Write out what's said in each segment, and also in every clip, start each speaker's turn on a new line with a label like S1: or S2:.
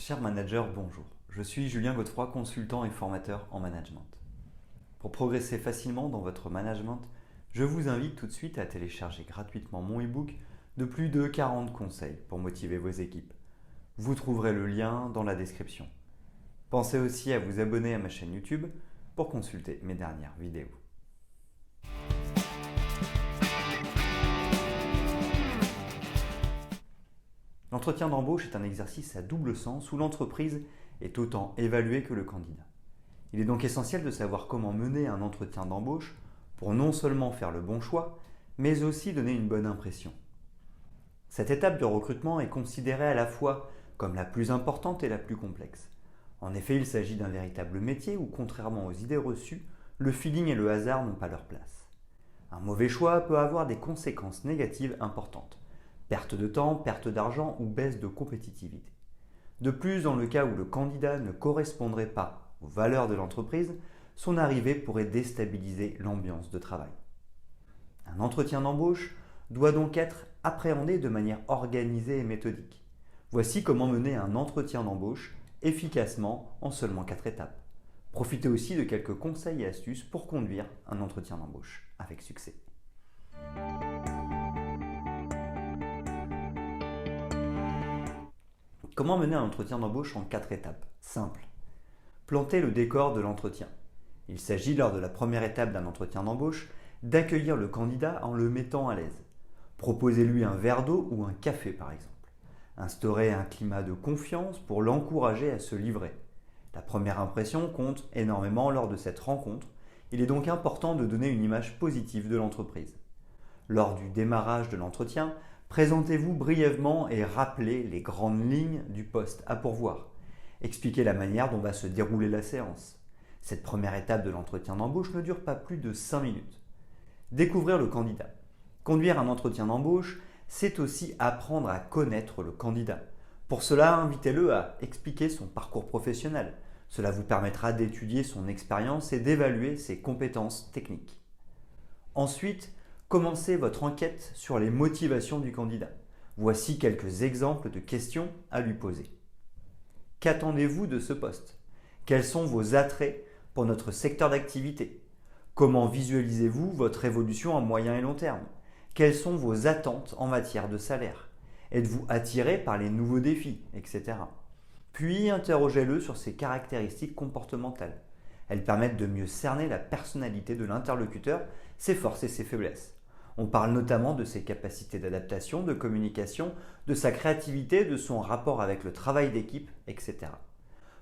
S1: Cher manager, bonjour. Je suis Julien Godefroy, consultant et formateur en management. Pour progresser facilement dans votre management, je vous invite tout de suite à télécharger gratuitement mon e-book de plus de 40 conseils pour motiver vos équipes. Vous trouverez le lien dans la description. Pensez aussi à vous abonner à ma chaîne YouTube pour consulter mes dernières vidéos. L'entretien d'embauche est un exercice à double sens où l'entreprise est autant évaluée que le candidat. Il est donc essentiel de savoir comment mener un entretien d'embauche pour non seulement faire le bon choix, mais aussi donner une bonne impression. Cette étape de recrutement est considérée à la fois comme la plus importante et la plus complexe. En effet, il s'agit d'un véritable métier où, contrairement aux idées reçues, le feeling et le hasard n'ont pas leur place. Un mauvais choix peut avoir des conséquences négatives importantes. Perte de temps, perte d'argent ou baisse de compétitivité. De plus, dans le cas où le candidat ne correspondrait pas aux valeurs de l'entreprise, son arrivée pourrait déstabiliser l'ambiance de travail. Un entretien d'embauche doit donc être appréhendé de manière organisée et méthodique. Voici comment mener un entretien d'embauche efficacement en seulement 4 étapes. Profitez aussi de quelques conseils et astuces pour conduire un entretien d'embauche avec succès. Comment mener un entretien d'embauche en 4 étapes? Simple. Planter le décor de l'entretien. Il s'agit, lors de la première étape d'un entretien d'embauche, d'accueillir le candidat en le mettant à l'aise. Proposez-lui un verre d'eau ou un café par exemple. Instaurez un climat de confiance pour l'encourager à se livrer. La première impression compte énormément lors de cette rencontre. Il est donc important de donner une image positive de l'entreprise. Lors du démarrage de l'entretien, présentez-vous brièvement et rappelez les grandes lignes du poste à pourvoir. Expliquez la manière dont va se dérouler la séance. Cette première étape de l'entretien d'embauche ne dure pas plus de 5 minutes. Découvrir le candidat. Conduire un entretien d'embauche, c'est aussi apprendre à connaître le candidat. Pour cela, invitez-le à expliquer son parcours professionnel. Cela vous permettra d'étudier son expérience et d'évaluer ses compétences techniques. Ensuite, commencez votre enquête sur les motivations du candidat. Voici quelques exemples de questions à lui poser. Qu'attendez-vous de ce poste? Quels sont vos attraits pour notre secteur d'activité? Comment visualisez-vous votre évolution à moyen et long terme? Quelles sont vos attentes en matière de salaire? Êtes-vous attiré par les nouveaux défis, etc. Puis interrogez-le sur ses caractéristiques comportementales. Elles permettent de mieux cerner la personnalité de l'interlocuteur, ses forces et ses faiblesses. On parle notamment de ses capacités d'adaptation, de communication, de sa créativité, de son rapport avec le travail d'équipe, etc.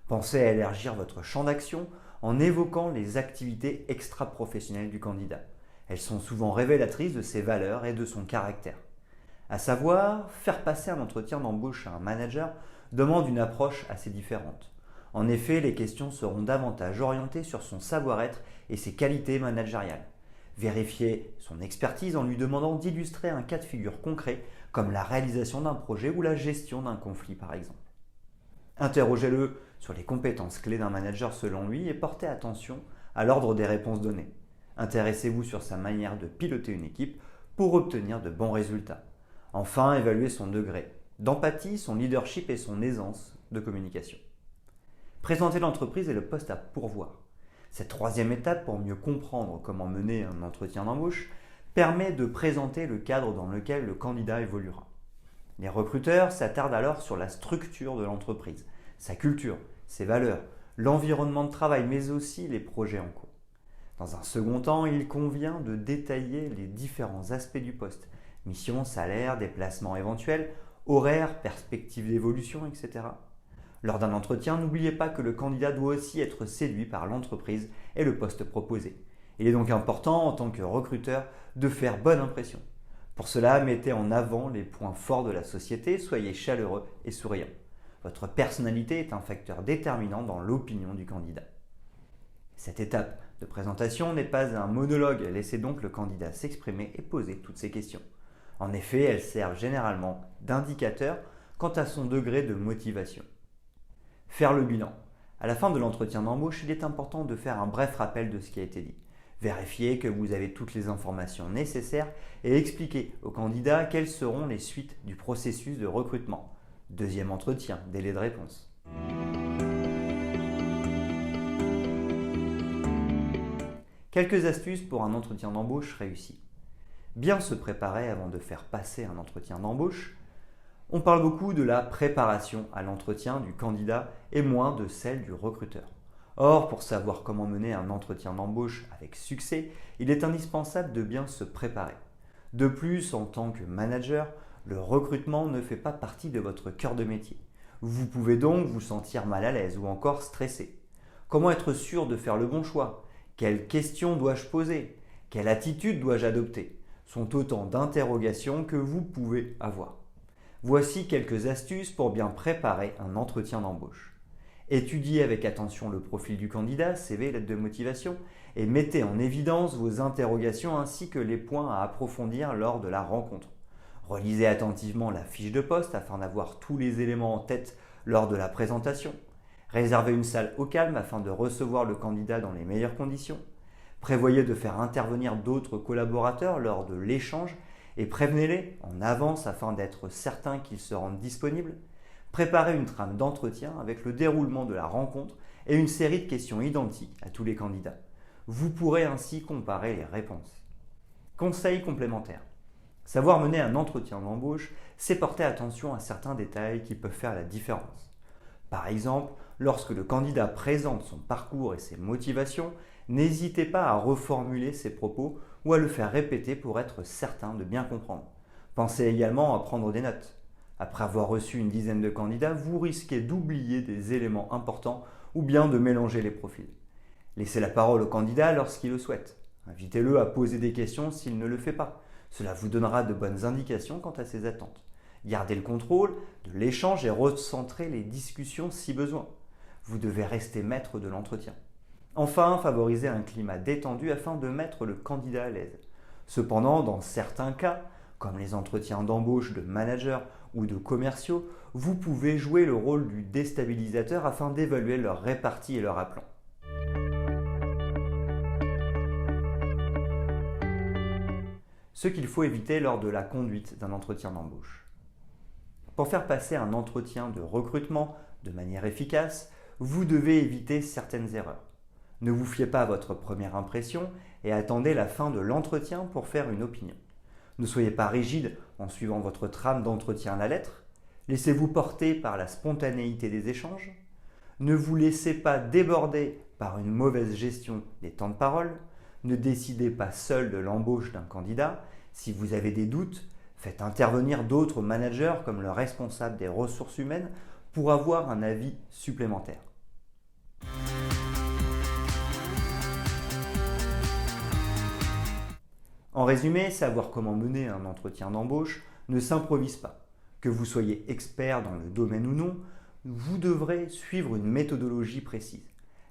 S1: Pensez à élargir votre champ d'action en évoquant les activités extra-professionnelles du candidat. Elles sont souvent révélatrices de ses valeurs et de son caractère. À savoir, faire passer un entretien d'embauche à un manager demande une approche assez différente. En effet, les questions seront davantage orientées sur son savoir-être et ses qualités managériales. Vérifiez son expertise en lui demandant d'illustrer un cas de figure concret comme la réalisation d'un projet ou la gestion d'un conflit par exemple. Interrogez-le sur les compétences clés d'un manager selon lui et portez attention à l'ordre des réponses données. Intéressez-vous sur sa manière de piloter une équipe pour obtenir de bons résultats. Enfin, évaluez son degré d'empathie, son leadership et son aisance de communication. Présentez l'entreprise et le poste à pourvoir. Cette troisième étape, pour mieux comprendre comment mener un entretien d'embauche, permet de présenter le cadre dans lequel le candidat évoluera. Les recruteurs s'attardent alors sur la structure de l'entreprise, sa culture, ses valeurs, l'environnement de travail, mais aussi les projets en cours. Dans un second temps, il convient de détailler les différents aspects du poste, mission, salaire, déplacements éventuels, horaires, perspectives d'évolution, etc. Lors d'un entretien, n'oubliez pas que le candidat doit aussi être séduit par l'entreprise et le poste proposé. Il est donc important, en tant que recruteur, de faire bonne impression. Pour cela, mettez en avant les points forts de la société, soyez chaleureux et souriant. Votre personnalité est un facteur déterminant dans l'opinion du candidat. Cette étape de présentation n'est pas un monologue, laissez donc le candidat s'exprimer et poser toutes ses questions. En effet, elles servent généralement d'indicateur quant à son degré de motivation. Faire le bilan. À la fin de l'entretien d'embauche, il est important de faire un bref rappel de ce qui a été dit. Vérifiez que vous avez toutes les informations nécessaires et expliquez au candidat quelles seront les suites du processus de recrutement. Deuxième entretien, délai de réponse. Quelques astuces pour un entretien d'embauche réussi. Bien se préparer avant de faire passer un entretien d'embauche. On parle beaucoup de la préparation à l'entretien du candidat et moins de celle du recruteur. Or, pour savoir comment mener un entretien d'embauche avec succès, il est indispensable de bien se préparer. De plus, en tant que manager, le recrutement ne fait pas partie de votre cœur de métier. Vous pouvez donc vous sentir mal à l'aise ou encore stressé. Comment être sûr de faire le bon choix? Quelles questions dois-je poser? Quelle attitude dois-je adopter? Sont autant d'interrogations que vous pouvez avoir. Voici quelques astuces pour bien préparer un entretien d'embauche. Étudiez avec attention le profil du candidat, CV, lettre de motivation, et mettez en évidence vos interrogations ainsi que les points à approfondir lors de la rencontre. Relisez attentivement la fiche de poste afin d'avoir tous les éléments en tête lors de la présentation. Réservez une salle au calme afin de recevoir le candidat dans les meilleures conditions. Prévoyez de faire intervenir d'autres collaborateurs lors de l'échange et prévenez-les en avance afin d'être certain qu'ils se rendent disponibles. Préparez une trame d'entretien avec le déroulement de la rencontre et une série de questions identiques à tous les candidats. Vous pourrez ainsi comparer les réponses. Conseils complémentaires. Savoir mener un entretien d'embauche, c'est porter attention à certains détails qui peuvent faire la différence. Par exemple, lorsque le candidat présente son parcours et ses motivations, n'hésitez pas à reformuler ses propos ou à le faire répéter pour être certain de bien comprendre. Pensez également à prendre des notes. Après avoir reçu une dizaine de candidats, vous risquez d'oublier des éléments importants ou bien de mélanger les profils. Laissez la parole au candidat lorsqu'il le souhaite. Invitez-le à poser des questions s'il ne le fait pas. Cela vous donnera de bonnes indications quant à ses attentes. Gardez le contrôle de l'échange et recentrez les discussions si besoin. Vous devez rester maître de l'entretien. Enfin, favorisez un climat détendu afin de mettre le candidat à l'aise. Cependant, dans certains cas, comme les entretiens d'embauche de managers ou de commerciaux, vous pouvez jouer le rôle du déstabilisateur afin d'évaluer leur répartie et leur aplomb. Ce qu'il faut éviter lors de la conduite d'un entretien d'embauche. Pour faire passer un entretien de recrutement de manière efficace, vous devez éviter certaines erreurs. Ne vous fiez pas à votre première impression et attendez la fin de l'entretien pour faire une opinion. Ne soyez pas rigide en suivant votre trame d'entretien à la lettre. Laissez-vous porter par la spontanéité des échanges. Ne vous laissez pas déborder par une mauvaise gestion des temps de parole. Ne décidez pas seul de l'embauche d'un candidat. Si vous avez des doutes, faites intervenir d'autres managers comme le responsable des ressources humaines pour avoir un avis supplémentaire. En résumé, savoir comment mener un entretien d'embauche ne s'improvise pas. Que vous soyez expert dans le domaine ou non, vous devrez suivre une méthodologie précise.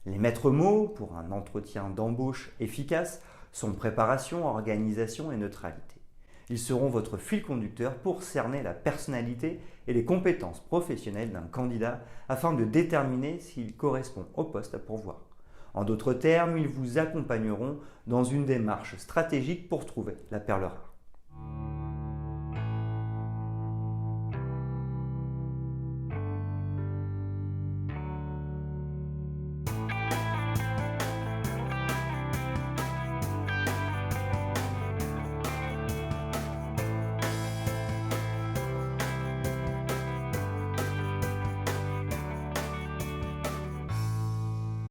S1: Les maîtres mots pour un entretien d'embauche efficace sont préparation, organisation et neutralité. Ils seront votre fil conducteur pour cerner la personnalité et les compétences professionnelles d'un candidat afin de déterminer s'il correspond au poste à pourvoir. En d'autres termes, ils vous accompagneront dans une démarche stratégique pour trouver la perle rare.